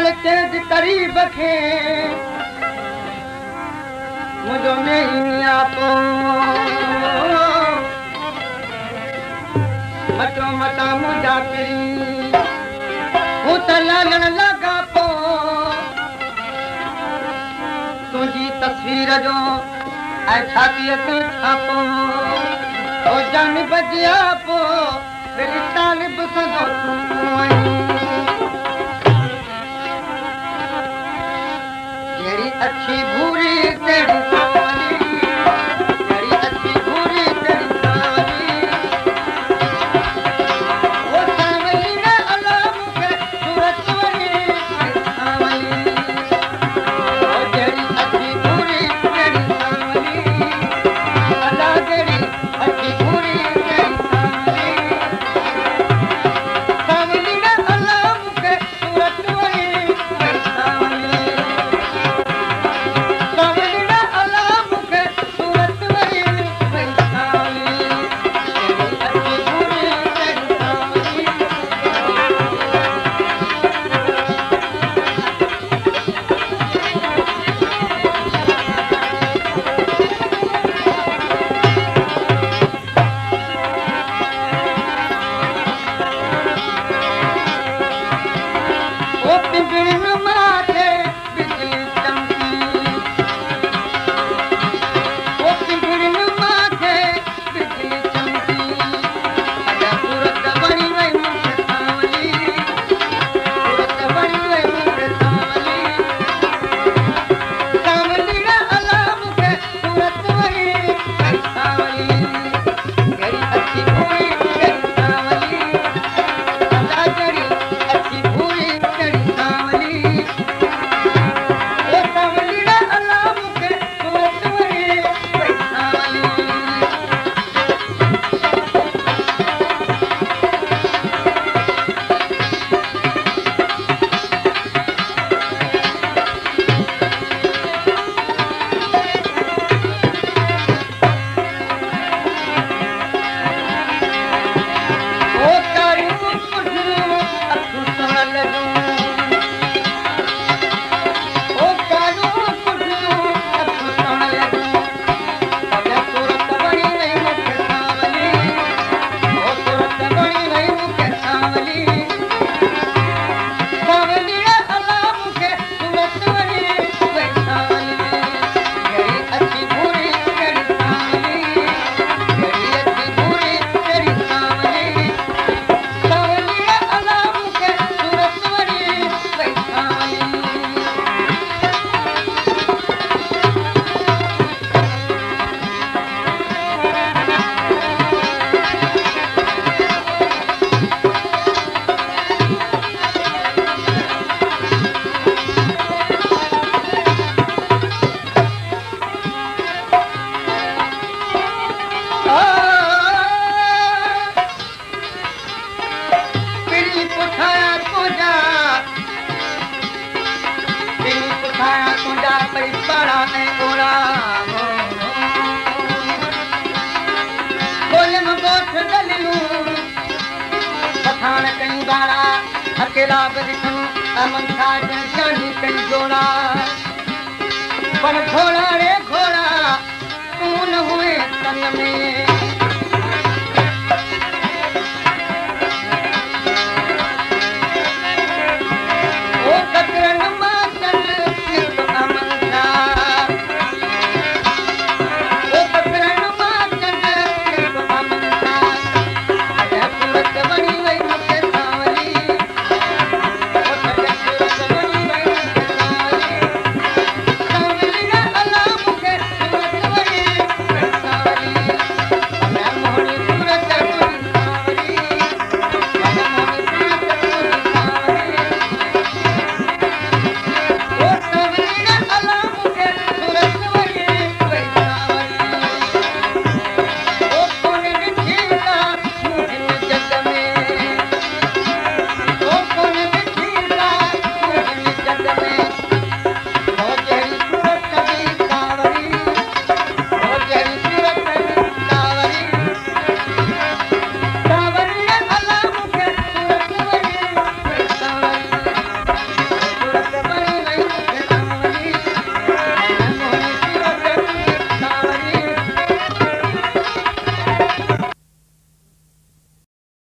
तेज करीब खे मुझो नहीं आपो मटो मटा मुझा पिरी हूं त लालण लगा पो तुझी तस्वीर जो ऐं छातीअ ते छापो ओ जान बजिया पो फिर तालिब सदो तूं आहीं जेड़ी अच्छी भूरी तेरी सावली जेड़ी अच्छी भूरी तेरी सावली ओ सावली ने अलाम के सूरत वरी सावली ओ जेड़ी अच्छी भूरी तेरी सावली अला जेड़ी अच्छी भूरी तेरी सावली सावली ने अलाम के सूरत वरी सावली अकेला बरिठन अमन खाज जानी कई जोड़ा पर घोड़ा रे घोड़ा कौन हुए तन में